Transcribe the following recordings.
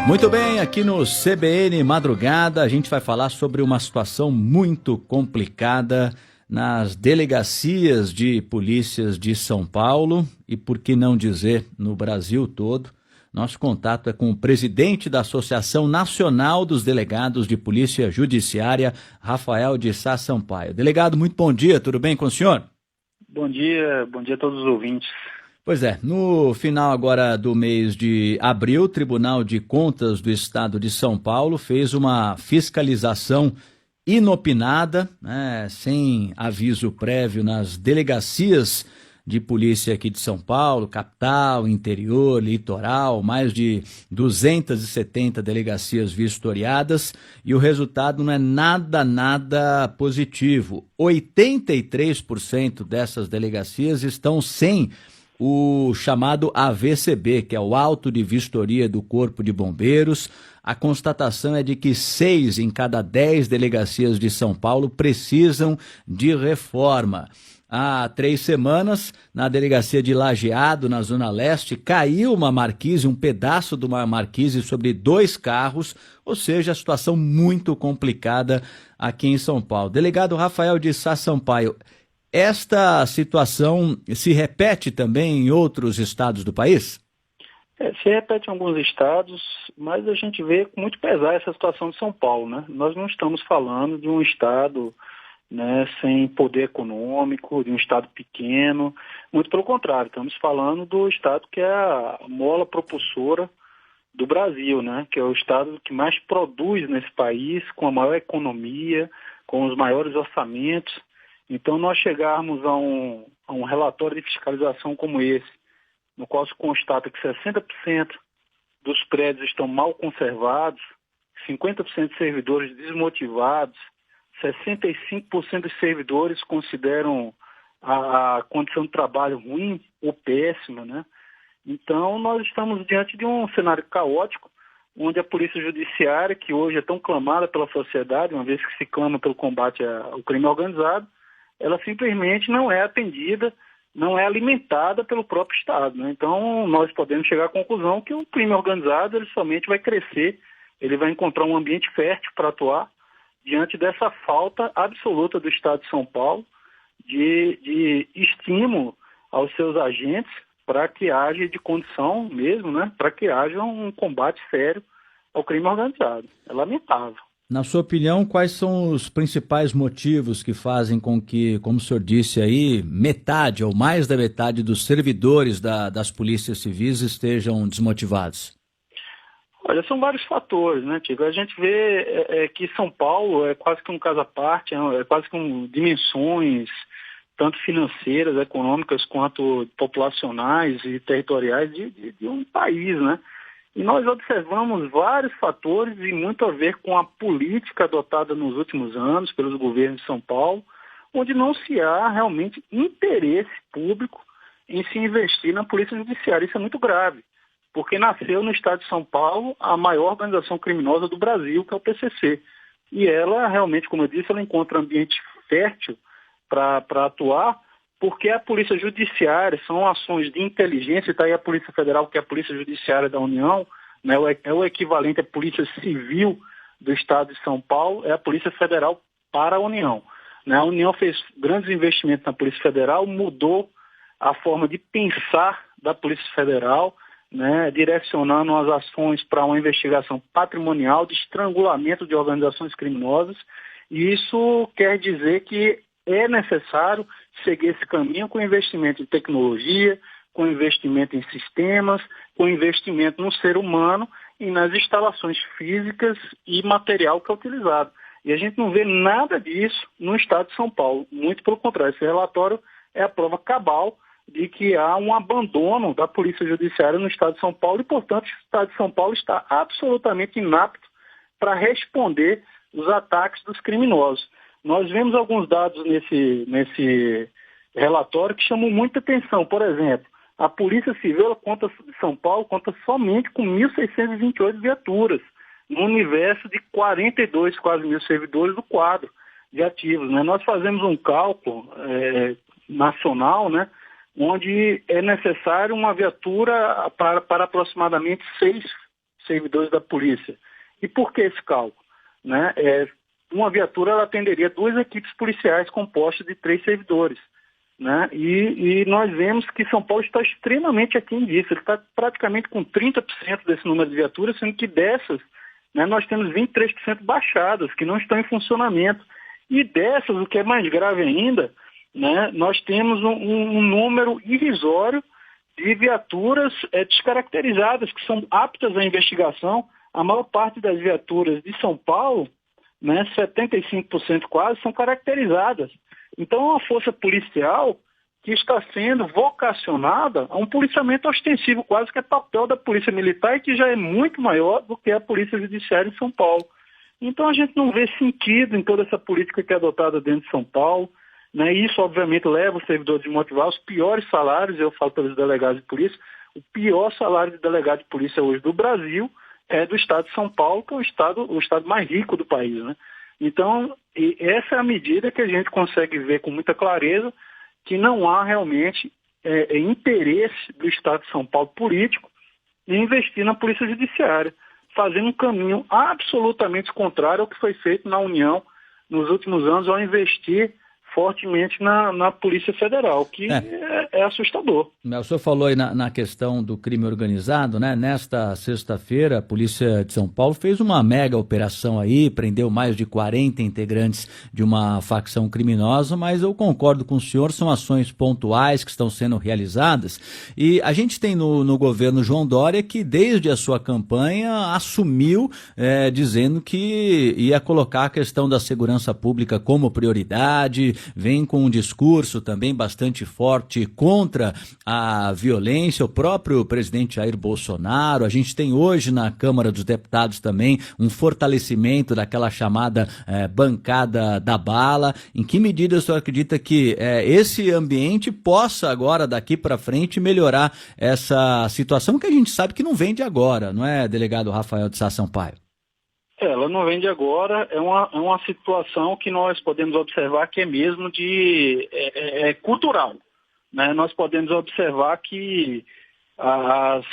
Muito bem, aqui no CBN Madrugada a gente vai falar sobre uma situação muito complicada nas delegacias de polícias de São Paulo e, por que não dizer, no Brasil todo. Nosso contato é com o presidente da Associação Nacional dos Delegados de Polícia Judiciária, Rafael de Sá Sampaio. Delegado, muito bom dia, tudo bem com o senhor? Bom dia a todos os ouvintes. Pois é, no final agora do mês de abril, o Tribunal de Contas do Estado de São Paulo fez uma fiscalização inopinada, sem aviso prévio nas delegacias de polícia aqui de São Paulo, capital, interior, litoral, mais de 270 delegacias vistoriadas, e o resultado não é nada positivo. 83% dessas delegacias estão sem o chamado AVCB, que é o Auto de Vistoria do Corpo de Bombeiros. A constatação é de que 6 em cada 10 delegacias de São Paulo precisam de reforma. Há 3 semanas, na delegacia de Lajeado, na Zona Leste, caiu uma marquise, um pedaço de uma marquise sobre 2 carros, ou seja, a situação muito complicada aqui em São Paulo. Delegado Rafael de Sá Sampaio, esta situação se repete também em outros estados do país? Se repete em alguns estados, mas a gente vê com muito pesar essa situação de São Paulo, né? Nós não estamos falando de um estado, sem poder econômico, de um estado pequeno, muito pelo contrário, estamos falando do estado que é a mola propulsora do Brasil, né? Que é o estado que mais produz nesse país, com a maior economia, com os maiores orçamentos. Então, nós chegarmos a um relatório de fiscalização como esse, no qual se constata que 60% dos prédios estão mal conservados, 50% de servidores desmotivados, 65% dos servidores consideram a condição de trabalho ruim ou péssima, né? Então, nós estamos diante de um cenário caótico, onde a Polícia Judiciária, que hoje é tão clamada pela sociedade, uma vez que se clama pelo combate ao crime organizado, ela simplesmente não é atendida, não é alimentada pelo próprio Estado, né? Então, nós podemos chegar à conclusão que o crime organizado ele somente vai crescer, ele vai encontrar um ambiente fértil para atuar diante dessa falta absoluta do Estado de São Paulo de estímulo aos seus agentes para que haja de condição mesmo, né? Para que haja um combate sério ao crime organizado. É lamentável. Na sua opinião, quais são os principais motivos que fazem com que, como o senhor disse aí, metade ou mais da metade dos servidores das polícias civis estejam desmotivados? Olha, são vários fatores, né, Tico? A gente vê que São Paulo é quase que um caso à parte, é quase com dimensões tanto financeiras, econômicas, quanto populacionais e territoriais de um país, né? E nós observamos vários fatores e muito a ver com a política adotada nos últimos anos pelos governos de São Paulo, onde não se há realmente interesse público em se investir na Polícia Judiciária. Isso é muito grave, porque nasceu no estado de São Paulo a maior organização criminosa do Brasil, que é o PCC. E ela realmente, como eu disse, ela encontra ambiente fértil para atuar, porque a Polícia Judiciária são ações de inteligência, está aí a Polícia Federal, que é a Polícia Judiciária da União, né, é o equivalente à Polícia Civil do Estado de São Paulo, é a Polícia Federal para a União. Né? A União fez grandes investimentos na Polícia Federal, mudou a forma de pensar da Polícia Federal, né, direcionando as ações para uma investigação patrimonial de estrangulamento de organizações criminosas, e isso quer dizer que é necessário seguir esse caminho com investimento em tecnologia, com investimento em sistemas, com investimento no ser humano e nas instalações físicas e material que é utilizado. E a gente não vê nada disso no estado de São Paulo. Muito pelo contrário, esse relatório é a prova cabal de que há um abandono da Polícia Judiciária no estado de São Paulo e, portanto, o estado de São Paulo está absolutamente inapto para responder os ataques dos criminosos. Nós vemos alguns dados nesse relatório que chamam muita atenção. Por exemplo, a Polícia Civil de São Paulo conta somente com 1.628 viaturas, no universo de 42, quase mil servidores do quadro de ativos. Né? Nós fazemos um cálculo nacional, né, onde é necessário uma viatura para aproximadamente servidores da polícia. E por que esse cálculo? Né? Uma viatura ela atenderia 2 equipes policiais compostas de 3 servidores. Né? E nós vemos que São Paulo está extremamente aquém disso. Ele está praticamente com 30% desse número de viaturas, sendo que dessas, né, nós temos 23% baixadas, que não estão em funcionamento. E dessas, o que é mais grave ainda, né, nós temos um número irrisório de viaturas descaracterizadas, que são aptas à investigação. A maior parte das viaturas de São Paulo, né, 75% quase, são caracterizadas. Então, é uma força policial que está sendo vocacionada a um policiamento ostensivo, quase que é papel da Polícia Militar, e que já é muito maior do que a Polícia Judiciária em São Paulo. Então, a gente não vê sentido em toda essa política que é adotada dentro de São Paulo. Né? Isso, obviamente, leva os servidores a desmotivar os piores salários. Eu falo pelos delegados de polícia, o pior salário de delegado de polícia hoje do Brasil é do estado de São Paulo, que é o estado mais rico do país. Né? Então, essa é a medida que a gente consegue ver com muita clareza que não há realmente interesse do estado de São Paulo político em investir na Polícia Judiciária, fazendo um caminho absolutamente contrário ao que foi feito na União nos últimos anos ao investir fortemente na Polícia Federal, que é assustador. O senhor falou aí na questão do crime organizado, né? Nesta sexta-feira, a Polícia de São Paulo fez uma mega operação aí, prendeu mais de 40 integrantes de uma facção criminosa, mas eu concordo com o senhor, são ações pontuais que estão sendo realizadas, e a gente tem no governo João Dória que desde a sua campanha assumiu, dizendo que ia colocar a questão da segurança pública como prioridade, vem com um discurso também bastante forte contra a violência, o próprio presidente Jair Bolsonaro. A gente tem hoje na Câmara dos Deputados também um fortalecimento daquela chamada bancada da bala. Em que medida o senhor acredita que esse ambiente possa agora, daqui para frente, melhorar essa situação que a gente sabe que não vem de agora, não é, delegado Rafael de Sá Sampaio? Ela não vem de agora, é uma situação que nós podemos observar que é mesmo cultural. Né? Nós podemos observar que as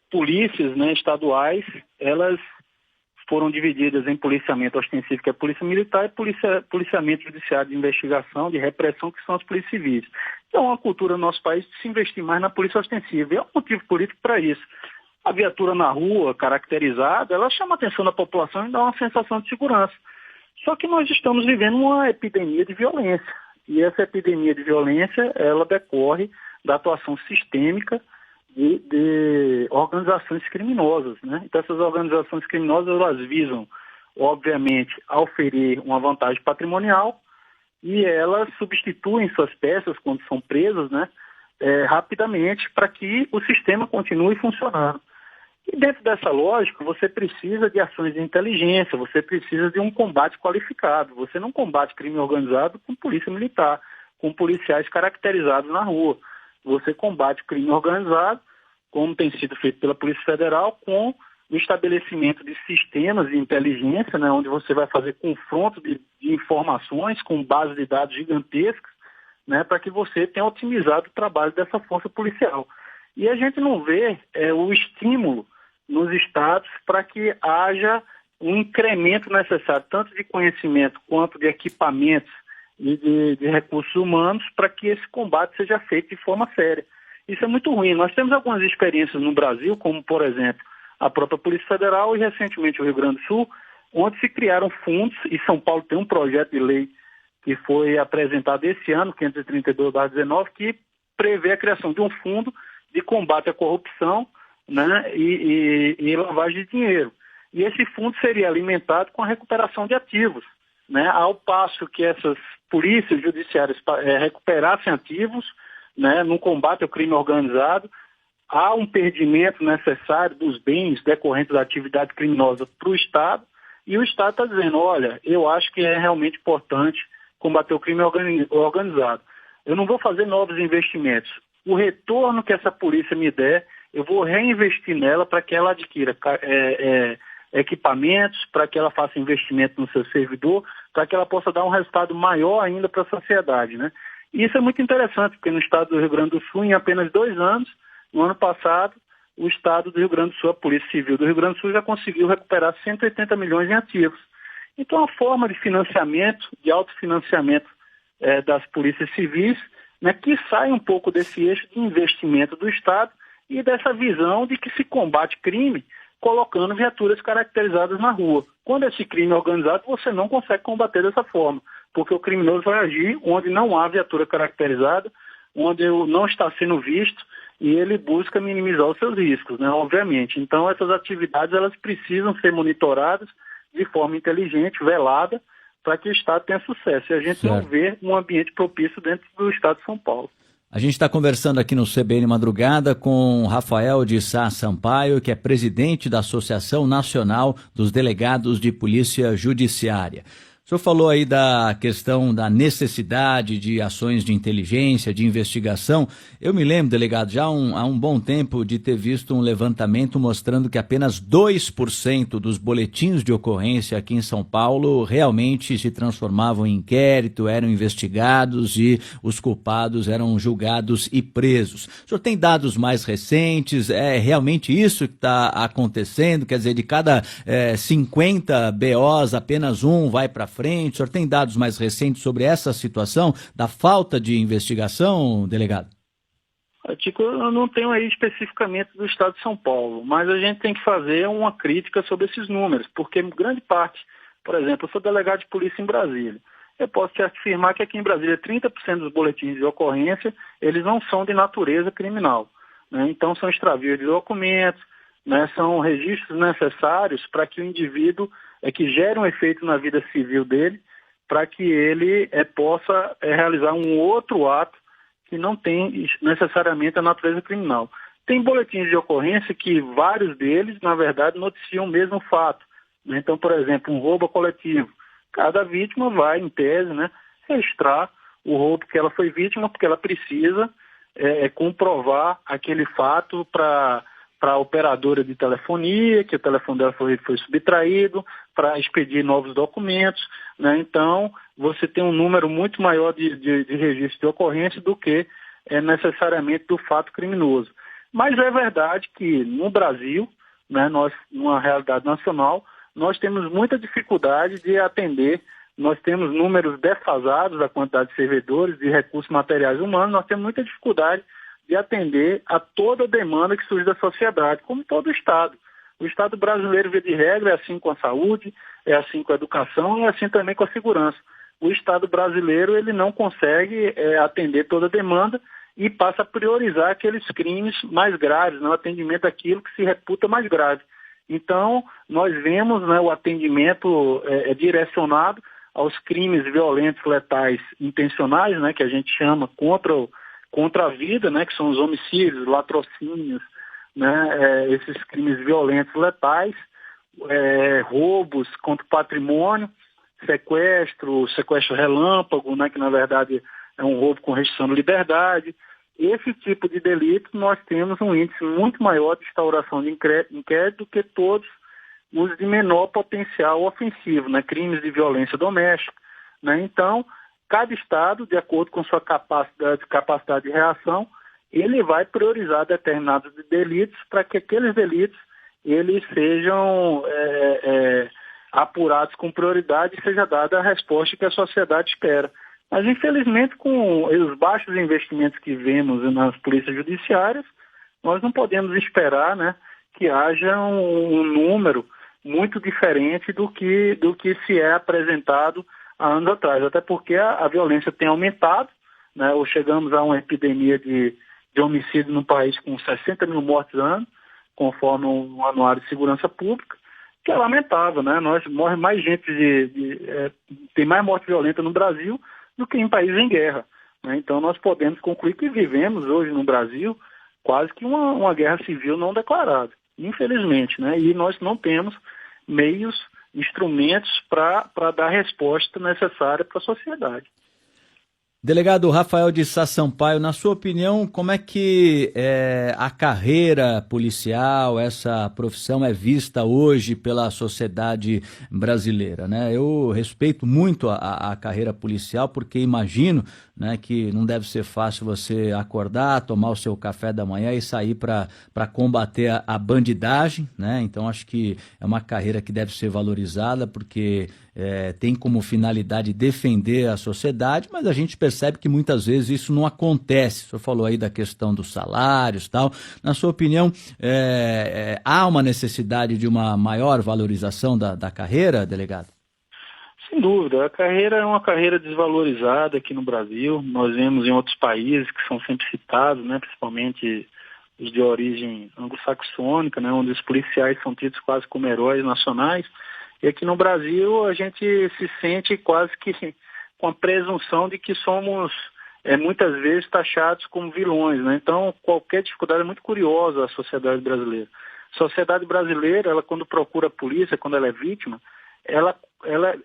polícias, né, estaduais, elas foram divididas em policiamento ostensivo, que é a Polícia Militar, e policiamento judiciário de investigação, de repressão, que são as polícias civis. Então, é uma cultura no nosso país de se investir mais na polícia ostensiva, e é um motivo político para isso. A viatura na rua, caracterizada, ela chama a atenção da população e dá uma sensação de segurança. Só que nós estamos vivendo uma epidemia de violência. E essa epidemia de violência, ela decorre da atuação sistêmica de organizações criminosas. Né? Então, essas organizações criminosas, elas visam, obviamente, oferir uma vantagem patrimonial, e elas substituem suas peças, quando são presas, né, rapidamente, para que o sistema continue funcionando. E dentro dessa lógica, você precisa de ações de inteligência, você precisa de um combate qualificado. Você não combate crime organizado com polícia militar, com policiais caracterizados na rua. Você combate o crime organizado, como tem sido feito pela Polícia Federal, com o estabelecimento de sistemas de inteligência, né, onde você vai fazer confronto de informações com bases de dados gigantescas, né, para que você tenha otimizado o trabalho dessa força policial. E a gente não vê o estímulo nos estados para que haja um incremento necessário, tanto de conhecimento quanto de equipamentos e de recursos humanos, para que esse combate seja feito de forma séria. Isso é muito ruim. Nós temos algumas experiências no Brasil, como, por exemplo, a própria Polícia Federal e, recentemente, o Rio Grande do Sul, onde se criaram fundos, e São Paulo tem um projeto de lei que foi apresentado esse ano, 532/19, que prevê a criação de um fundo de combate à corrupção, né, e lavagem de dinheiro. E esse fundo seria alimentado com a recuperação de ativos, né, ao passo que essas polícias judiciárias recuperassem ativos, né, no combate ao crime organizado, há um perdimento necessário dos bens decorrentes da atividade criminosa para o Estado, e o Estado está dizendo, olha, eu acho que é realmente importante combater o crime organizado. Eu não vou fazer novos investimentos. O retorno que essa polícia me der, eu vou reinvestir nela para que ela adquira equipamentos, para que ela faça investimento no seu servidor, para que ela possa dar um resultado maior ainda para a sociedade. Né? E isso é muito interessante, porque no estado do Rio Grande do Sul, em apenas 2 anos, no ano passado, o Estado do Rio Grande do Sul, a Polícia Civil do Rio Grande do Sul já conseguiu recuperar 180 milhões em ativos. Então, a forma de financiamento, de autofinanciamento das polícias civis, né, que sai um pouco desse eixo de investimento do Estado e dessa visão de que se combate crime colocando viaturas caracterizadas na rua. Quando esse crime é organizado, você não consegue combater dessa forma, porque o criminoso vai agir onde não há viatura caracterizada, onde não está sendo visto, e ele busca minimizar os seus riscos, né, obviamente. Então, essas atividades elas precisam ser monitoradas de forma inteligente, velada, para que o Estado tenha sucesso. E a gente não vê um ambiente propício dentro do Estado de São Paulo. A gente está conversando aqui no CBN Madrugada com Rafael de Sá Sampaio, que é presidente da Associação Nacional dos Delegados de Polícia Judiciária. O senhor falou aí da questão da necessidade de ações de inteligência, de investigação. Eu me lembro, delegado, já há um bom tempo de ter visto um levantamento mostrando que apenas 2% dos boletins de ocorrência aqui em São Paulo realmente se transformavam em inquérito, eram investigados e os culpados eram julgados e presos. O senhor tem dados mais recentes? É realmente isso que está acontecendo? Quer dizer, de cada 50 BOs, apenas um vai para frente? O senhor tem dados mais recentes sobre essa situação da falta de investigação, delegado? Tico, eu não tenho aí especificamente do Estado de São Paulo, mas a gente tem que fazer uma crítica sobre esses números, porque grande parte, por exemplo, eu sou delegado de polícia em Brasília. Eu posso te afirmar que aqui em Brasília 30% dos boletins de ocorrência, eles não são de natureza criminal, né? Então são extravios de documentos, né? São registros necessários para que o indivíduo que gere um efeito na vida civil dele, para que ele possa realizar um outro ato que não tem necessariamente a natureza criminal. Tem boletins de ocorrência que vários deles, na verdade, noticiam o mesmo fato, né? Então, por exemplo, um roubo coletivo. Cada vítima vai, em tese, né, registrar o roubo que ela foi vítima, porque ela precisa comprovar aquele fato para a operadora de telefonia, que o telefone dela foi subtraído, para expedir novos documentos, né? Então, você tem um número muito maior de registros de ocorrência do que necessariamente do fato criminoso. Mas é verdade que no Brasil, né, nós, numa realidade nacional, nós temos muita dificuldade de atender, nós temos números defasados da quantidade de servidores, de recursos materiais humanos, nós temos muita dificuldade de atender a toda a demanda que surge da sociedade, como todo o Estado. O Estado brasileiro, via de regra, é assim com a saúde, é assim com a educação e é assim também com a segurança. O Estado brasileiro ele não consegue atender toda a demanda e passa a priorizar aqueles crimes mais graves, no atendimento àquilo que se reputa mais grave. Então, nós vemos, né, o atendimento direcionado aos crimes violentos, letais, intencionais, né, que a gente chama contra a vida, né, que são os homicídios, latrocínios, né, esses crimes violentos letais, roubos contra o patrimônio, sequestro relâmpago, né, que na verdade é um roubo com restrição de liberdade. Esse tipo de delito nós temos um índice muito maior de instauração de inquérito do que todos os de menor potencial ofensivo, né, crimes de violência doméstica, né. Então, cada estado, de acordo com sua capacidade de reação, ele vai priorizar determinados delitos para que aqueles delitos eles sejam apurados com prioridade e seja dada a resposta que a sociedade espera. Mas, infelizmente, com os baixos investimentos que vemos nas polícias judiciárias, nós não podemos esperar, né, que haja um número muito diferente do que se é apresentado há anos atrás, até porque a violência tem aumentado, né? Ou chegamos a uma epidemia de homicídio no país com 60 mil mortes ano, conforme o Anuário de Segurança Pública, que é lamentável, né? Morre mais gente, tem mais morte violenta no Brasil do que em países em guerra, né? Então nós podemos concluir que vivemos hoje no Brasil quase que uma guerra civil não declarada, infelizmente, né? E nós não temos meios, instrumentos para dar a resposta necessária para a sociedade. Delegado Rafael de Sá Sampaio, na sua opinião, como é que a carreira policial, essa profissão é vista hoje pela sociedade brasileira, né? Eu respeito muito a carreira policial porque imagino, né, que não deve ser fácil você acordar, tomar o seu café da manhã e sair para combater a bandidagem, né? Então acho que é uma carreira que deve ser valorizada porque tem como finalidade defender a sociedade, mas a gente percebe que muitas vezes isso não acontece. O senhor falou aí da questão dos salários e tal. Na sua opinião, há uma necessidade de uma maior valorização da carreira, delegado? Sem dúvida, a carreira é uma carreira desvalorizada aqui no Brasil. Nós vemos em outros países que são sempre citados, né, principalmente os de origem anglo-saxônica, né, onde os policiais são tidos quase como heróis nacionais. E aqui no Brasil a gente se sente quase que com a presunção de que somos muitas vezes taxados como vilões, né? Então qualquer dificuldade é muito curiosa a sociedade brasileira. A sociedade brasileira, ela quando procura a polícia, quando ela é vítima, ela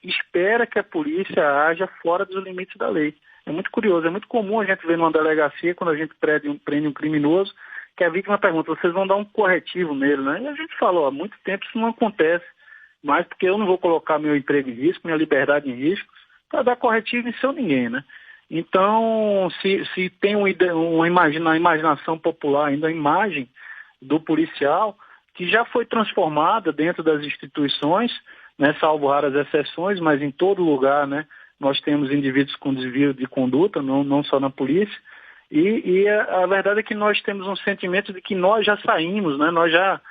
espera que a polícia haja fora dos limites da lei. É muito curioso, é muito comum a gente ver numa delegacia, quando a gente prende um criminoso, que a vítima pergunta, vocês vão dar um corretivo nele, né? E a gente fala, há muito tempo isso não acontece, mas porque eu não vou colocar meu emprego em risco, minha liberdade em risco, para dar corretivo em seu ninguém, né? Então, se tem uma imaginação popular ainda a imagem do policial, que já foi transformada dentro das instituições, né, salvo raras exceções, mas em todo lugar, né, nós temos indivíduos com desvio de conduta, não só na polícia, e a verdade é que nós temos um sentimento de que nós já saímos, né, nós já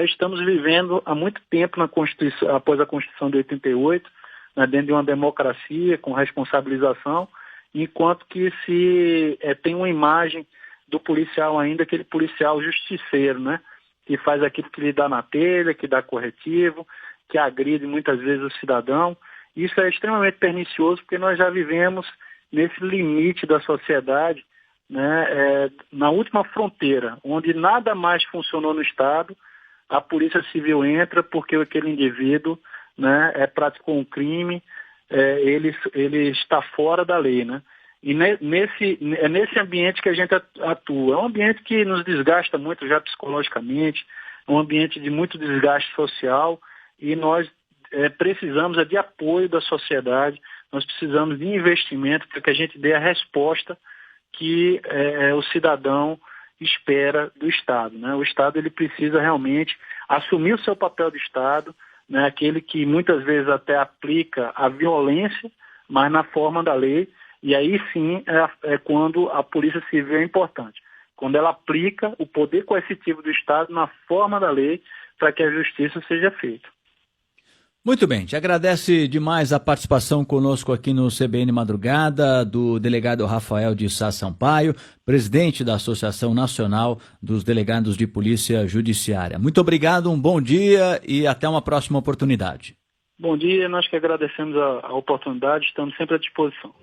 estamos vivendo há muito tempo após a Constituição de 88, né, dentro de uma democracia com responsabilização, enquanto que se tem uma imagem do policial ainda, aquele policial justiceiro, né, que faz aquilo que lhe dá na telha, que dá corretivo, que agride muitas vezes o cidadão. Isso é extremamente pernicioso porque nós já vivemos nesse limite da sociedade, né, na última fronteira, onde nada mais funcionou no Estado, a Polícia Civil entra porque aquele indivíduo, né, praticou um crime, ele está fora da lei, né? E nesse ambiente que a gente atua. É um ambiente que nos desgasta muito já psicologicamente, é um ambiente de muito desgaste social e nós precisamos de apoio da sociedade, nós precisamos de investimento para que a gente dê a resposta que o cidadão espera do Estado, né? O Estado ele precisa realmente assumir o seu papel de Estado, né? Aquele que muitas vezes até aplica a violência, mas na forma da lei, e aí sim é quando a Polícia Civil é importante, quando ela aplica o poder coercitivo do Estado na forma da lei para que a justiça seja feita. Muito bem, te agradece demais a participação conosco aqui no CBN Madrugada, do delegado Rafael de Sá Sampaio, presidente da Associação Nacional dos Delegados de Polícia Judiciária. Muito obrigado, um bom dia e até uma próxima oportunidade. Bom dia, nós que agradecemos a oportunidade, estamos sempre à disposição.